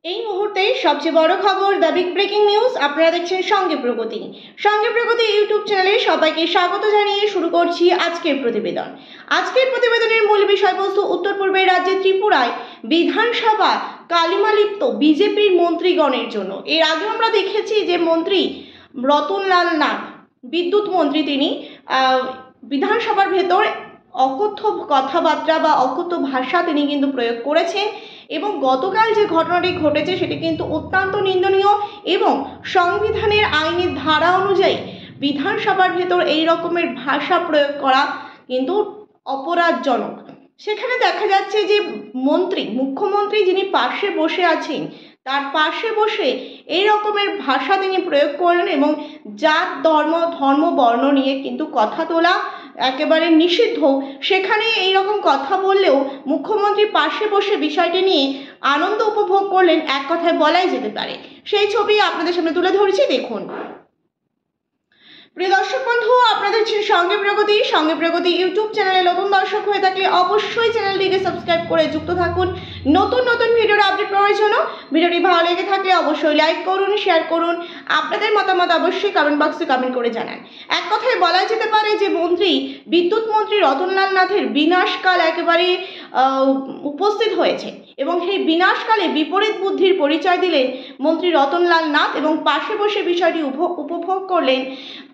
এই মুহূর্তে সবচেয়ে বড় খবর দ্য বিগ ব্রেকিং নিউজ। আপনারা দেখছেন সঙ্গে প্রগতি। সঙ্গে প্রগতি ইউটিউব চ্যানেলে সবাইকে স্বাগত জানিয়ে শুরু করছি আজকের প্রতিবেদন। আজকের প্রতিবেদনের মূল বিষয়বস্তু উত্তর পূর্বের রাজ্যে ত্রিপুরায় বিধানসভা কালিমালিপ্ত বিজেপির মন্ত্রীগণের জন্য। এর আগে আমরা দেখেছি যে মন্ত্রী রতনলাল নাথ, বিদ্যুৎ মন্ত্রী, তিনি বিধানসভার ভেতর অকথ্য কথাবার্তা বা অকথ্য ভাষা তিনি কিন্তু প্রয়োগ করেছেন এবং গতকাল যে ঘটনাটি ঘটেছে সেটি কিন্তু অত্যন্ত নিন্দনীয় এবং সংবিধানের আইনের ধারা অনুযায়ী বিধানসভার ভেতর এই রকমের ভাষা প্রয়োগ করা কিন্তু অপরাধজনক। সেখানে দেখা যাচ্ছে যে মুখ্যমন্ত্রী যিনি পাশে বসে আছেন তার পাশে বসে এই রকমের ভাষা তিনি প্রয়োগ করলেন এবং জাত ধর্ম বর্ণ নিয়ে কিন্তু কথা তোলা একেবারে নিষিদ্ধ। সেখানে এই রকম কথা বললেও মুখ্যমন্ত্রী পাশে বসে বিষয়টি নিয়ে আনন্দ উপভোগ করলেন, এক কথায় বলাই যেতে পারে। সেই ছবি আপনাদের সামনে তুলে ধরেছি, দেখুন। প্রিয় দর্শক বন্ধু, আপনাদের সঙ্গে প্রগতি ইউটিউব চ্যানেলে নতুন দর্শক হয়ে থাকলে অবশ্যই চ্যানেলটিকে সাবস্ক্রাইব করে যুক্ত থাকুন নতুন ভিডিওর আপডেট পাওয়ার জন্য। ভিডিওটি ভালো লেগে থাকলে অবশ্যই লাইক করুন, শেয়ার করুন, আপনাদের মতামত অবশ্যই কমেন্ট বক্সে কমেন্ট করে জানান। এক কথায় বলা যেতে পারে যে বিদ্যুৎ মন্ত্রী রতনলাল নাথের বিনাশকাল একেবারে উপস্থিত হয়েছে এবং সেই বিনাশকালে বিপরীত বুদ্ধির পরিচয় দিলেন মন্ত্রী রতনলাল নাথ এবং পাশে বসে বিষয়টি উপভোগ করলেন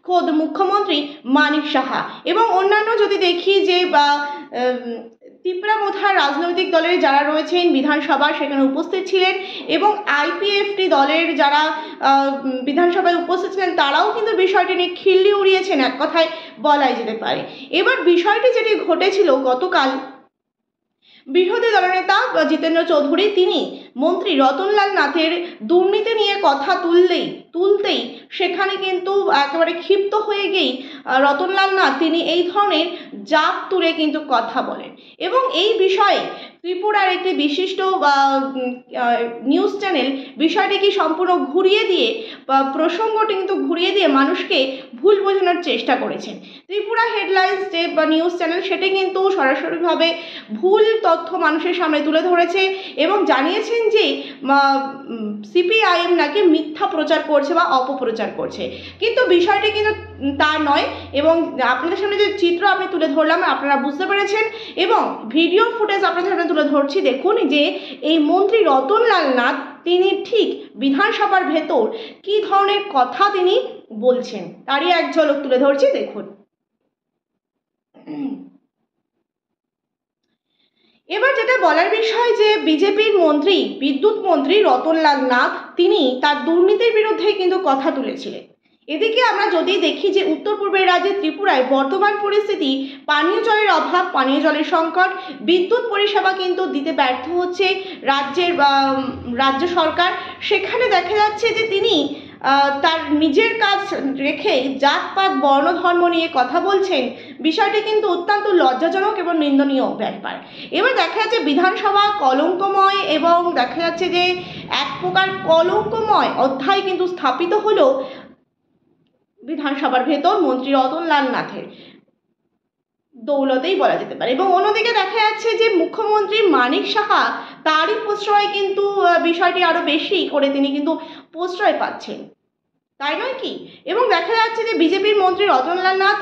খোদ মুখ্যমন্ত্রী মানিক সাহা। এবং অন্যান্য যদি দেখি যে ত্রিপুরা রাজনৈতিক দলের যারা রয়েছেন বিধানসভা সেখানে উপস্থিত ছিলেন এবং আইপিএফটি দলের যারা বিধানসভায় উপস্থিত ছিলেন তারাও কিন্তু বিষয়টি নিয়ে খিল্লি উড়িয়েছেন, এক কথায় বলাই যেতে পারে। এবার বিষয়টি যেটি ঘটেছিল গতকাল, বিরোধী দলনেতা জিতেন্দ্র চৌধুরী তিনি মন্ত্রী রতনলাল নাথের দুর্নীতি নিয়ে কথা তুলতেই সেখানে কিন্তু একেবারে ক্ষিপ্ত হয়ে গিয়েই রতনলাল নাথ তিনি এই ধরনের জাত তুলে কিন্তু কথা বলেন এবং এই বিষয়ে ত্রিপুরার একটি বিশিষ্ট নিউজ চ্যানেল বিষয়টিকে সম্পূর্ণ ঘুরিয়ে দিয়ে প্রসঙ্গটি কিন্তু ঘুরিয়ে দিয়ে মানুষকে ভুল বোঝানোর চেষ্টা করেছেন। ত্রিপুরা হেডলাইন্স যে নিউজ চ্যানেল সেটি কিন্তু সরাসরিভাবে ভুল তথ্য মানুষের সামনে তুলে ধরেছে এবং জানিয়েছেন যে সিপিআইএম নাকি মিথ্যা প্রচার করছে বা অপপ্রচার করছে, কিন্তু বিষয়টি কিন্তু তা নয়। এবং আপনাদের সামনে যে চিত্র আমি তুলে ধরলাম আপনারা বুঝতে পেরেছেন এবং ভিডিও ফুটেজ আপনাদের সামনে তুলে ধরছি। দেখুন যে এই মন্ত্রী রতনলাল নাথ তিনি ঠিক বিধানসভার ভেতর কি ধরনের কথা তিনি বলছেন তারই এক ঝলক তুলে ধরছি, দেখুন। এবার যেটা বলার বিষয় যে বিজেপির বিদ্যুৎ মন্ত্রী রতনলাল নাথ তিনি তার দুর্নীতির বিরুদ্ধে কিন্তু কথা তুলেছিলেন। এদিকে আমরা যদি দেখি যে উত্তর পূর্বের রাজ্যে ত্রিপুরায় বর্তমান পরিস্থিতি, পানীয় জলের অভাব, পানীয় জলের সংকট, বিদ্যুৎ পরিষেবা কিন্তু দিতে ব্যর্থ হচ্ছে রাজ্য সরকার। সেখানে দেখা যাচ্ছে যে তিনি তার নিজের কাজ রেখে জাতপাত বর্ণ ধর্ম নিয়ে কথা বলছেন, বিষয়টি কিন্তু অত্যন্ত লজ্জাজনক এবং নিন্দনীয় ব্যাপার। এবার দেখা যাচ্ছে বিধানসভা কলঙ্কময় এবং দেখা যাচ্ছে যে এক প্রকার কলঙ্কময় অধ্যায় কিন্তু স্থাপিত হলো বিধানসভার ভেতর মন্ত্রী রতনলাল নাথের দৌলতেই বলা যেতে পারে। এবং অন্যদিকে দেখা যাচ্ছে যে মুখ্যমন্ত্রী মানিক সাহা তারই প্রশ্রয় কিন্তু বিষয়টি আরো বেশি করে তিনি কিন্তু প্রশ্রয় পাচ্ছেন, তাই নয় কি? এবং দেখা যাচ্ছে যে বিজেপির মন্ত্রী রতনলাল নাথ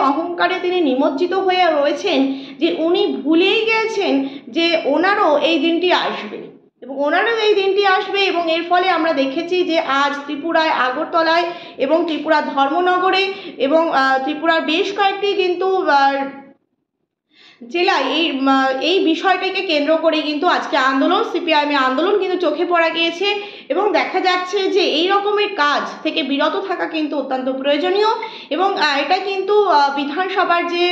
অহংকারে তিনি নিমজ্জিত হয়ে রয়েছেন যে উনি ভুলেই গেছেন যে ওনারও এই দিনটি আসবে এবং এর ফলে আমরা দেখেছি যে আজ ত্রিপুরায় আগরতলায় এবং ত্রিপুরা ধর্মনগরে এবং ত্রিপুরার বেশ কয়েকটি কিন্তু জেলায় এই বিষয়টাকে কেন্দ্র করে কিন্তু আজকে সিপিআইএম আন্দোলন কিন্তু চোখে পড়া গিয়েছে এবং দেখা যাচ্ছে যে এই রকমের কাজ থেকে বিরত থাকা কিন্তু অত্যন্ত প্রয়োজনীয় এবং এটা কিন্তু বিধানসভার যে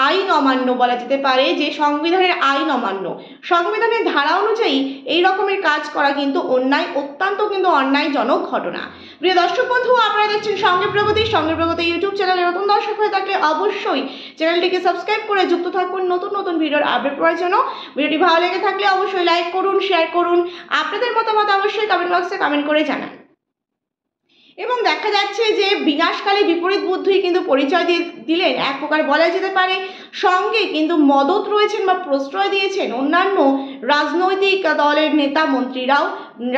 আইন অমান্য বলা যেতে পারে, যে সংবিধানের আইন অমান্য, সংবিধানের ধারা অনুযায়ী এই রকমের কাজ করা কিন্তু অত্যন্ত কিন্তু অন্যায়জনক ঘটনা। প্রিয় দর্শক বন্ধু, আপনারা দেখছেন সঙ্গে প্রগতি ইউটিউব চ্যানেলে নতুন দর্শক হয়ে থাকলে অবশ্যই চ্যানেলটিকে সাবস্ক্রাইব করে যুক্ত থাকুন নতুন ভিডিওর আপডেট পাওয়ার জন্য। ভিডিওটি ভালো লেগে থাকলে অবশ্যই লাইক করুন, শেয়ার করুন, আপনাদের মতামত অবশ্যই কমেন্ট বক্সে কমেন্ট করে জানান। এবং দেখা যাচ্ছে যে বিনাশকালে বিপরীত বুদ্ধি কিন্তু পরিচয় দিলেন, এক প্রকার বলা যেতে পারে সঙ্গে কিন্তু মদত রয়েছেন বা প্রশ্রয় দিয়েছেন অন্যান্য রাজনৈতিক দলের নেতা মন্ত্রীরাও,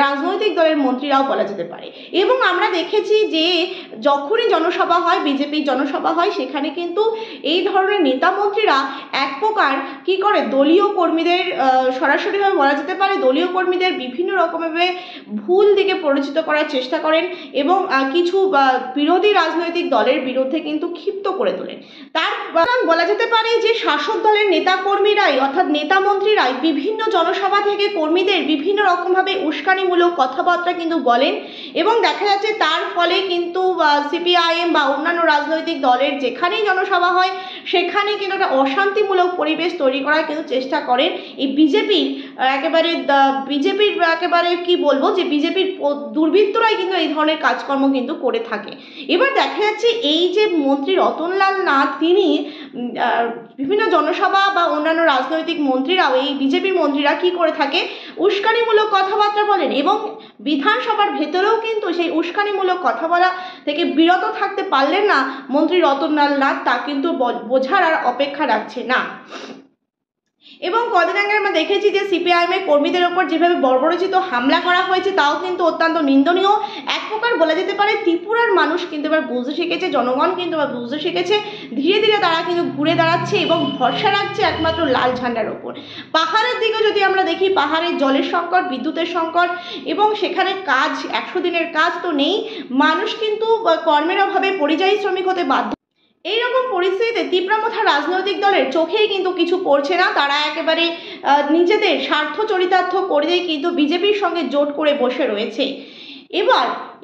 রাজনৈতিক দলের মন্ত্রীরাও বলা যেতে পারে। এবং আমরা দেখেছি যে যখনই জনসভা হয়, বিজেপির জনসভা হয়, সেখানে কিন্তু এই ধরনের নেতা মন্ত্রীরা এক প্রকার কি করে দলীয় কর্মীদের সরাসরিভাবে বলা যেতে পারে দলীয় কর্মীদের বিভিন্ন রকমভাবে ভুল দিকে পরিচিত করার চেষ্টা করেন এবং কিছু বিরোধী রাজনৈতিক দলের বিরুদ্ধে কিন্তু ক্ষিপ্ত করে তোলেন। তার বলা যেতে পারে যে শাসক দলের নেতা কর্মীরাই অর্থাৎ নেতা মন্ত্রীরাই বিভিন্ন জনসভা থেকে কর্মীদের বিভিন্ন রকমভাবে উস্কানিমূলক কথাবার্তা কিন্তু বলেন এবং দেখা যাচ্ছে তার ফলে কিন্তু সিপিআইএম বা অন্যান্য রাজনৈতিক দলের যেখানেই জনসভা হয় সেখানে কিন্তু একটা অশান্তিমূলক পরিবেশ তৈরি করার কিন্তু চেষ্টা করেন এই বিজেপির একেবারে কি বলবো যে বিজেপির দুর্বৃত্তরাই কিন্তু এই ধরনের কাজকর্ম কিন্তু করে থাকে। এবার দেখা যাচ্ছে এই যে মন্ত্রী রতনলাল নাথ তিনি বিভিন্ন জনসভা বা অন্যান্য রাজনৈতিক মন্ত্রীরাও এই বিজেপির মন্ত্রীরা কি করে থাকে উস্কানিমূলক কথাবার্তা বলেন এবং বিধানসভার ভেতরেও কিন্তু সেই উস্কানিমূলক কথা বলা থেকে বিরত থাকতে পারলেন না মন্ত্রী রতনলাল নাথ, তা কিন্তু বোঝার আর অপেক্ষা রাখছে না। এবং কদিন আগে আমরা দেখেছি যে সিপিআইএমের কর্মীদের ওপর যেভাবে বর্বরোচিত হামলা করা হয়েছে তাও কিন্তু অত্যন্ত নিন্দনীয়। এক প্রকার বলা যেতে পারে ত্রিপুরার মানুষ কিন্তু এবার বুঝতে শিখেছে, জনগণ কিন্তু এবার বুঝতে শিখেছে, ধীরে ধীরে তারা কিন্তু ঘুরে দাঁড়াচ্ছে এবং ভরসা রাখছে একমাত্র লাল ঝান্ডার ওপর। পাহাড়ের দিকে যদি আমরা দেখি পাহাড়ের জলের সংকট, বিদ্যুতের সংকট এবং সেখানে কাজ 100 দিনের কাজ তো নেই, মানুষ কিন্তু কর্মের অভাবে পরিযায়ী শ্রমিক হতে বাধ্য। এইরকম পরিস্থিতিতে তীব্রমাথা রাজনৈতিক দলের চোখেই কিন্তু কিছু পড়ছে না, তারা একেবারে নিজেদের স্বার্থ চরিতার্থ করেই কিন্তু বিজেপির সঙ্গে জোট করে বসে রয়েছে।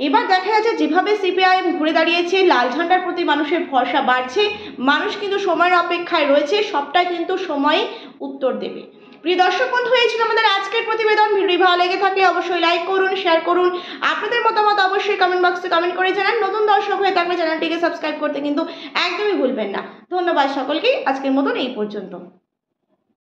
এবার দেখা যাচ্ছে যেভাবে সিপিআইএম ঘুরে দাঁড়িয়েছে, লাল ঝান্ডার প্রতি মানুষের ভরসা বাড়ছে, মানুষ কিন্তু সময়ের অপেক্ষায় রয়েছে, সবটা কিন্তু সময়ে উত্তর দেবে। প্রিয় দর্শক বন্ধু, এই ছিল আমাদের আজকের প্রতিবেদন। ভিডিও ভালো লেগে থাকলে অবশ্যই লাইক করুন, শেয়ার করুন, আপনাদের মতামত অবশ্যই কমেন্ট বক্সে কমেন্ট করে জানান। নতুন দর্শক হয়ে থাকলে চ্যানেলটিকে সাবস্ক্রাইব করতে কিন্তু একদমই ভুলবেন না। ধন্যবাদ সকলকে, আজকের মতন এই পর্যন্ত।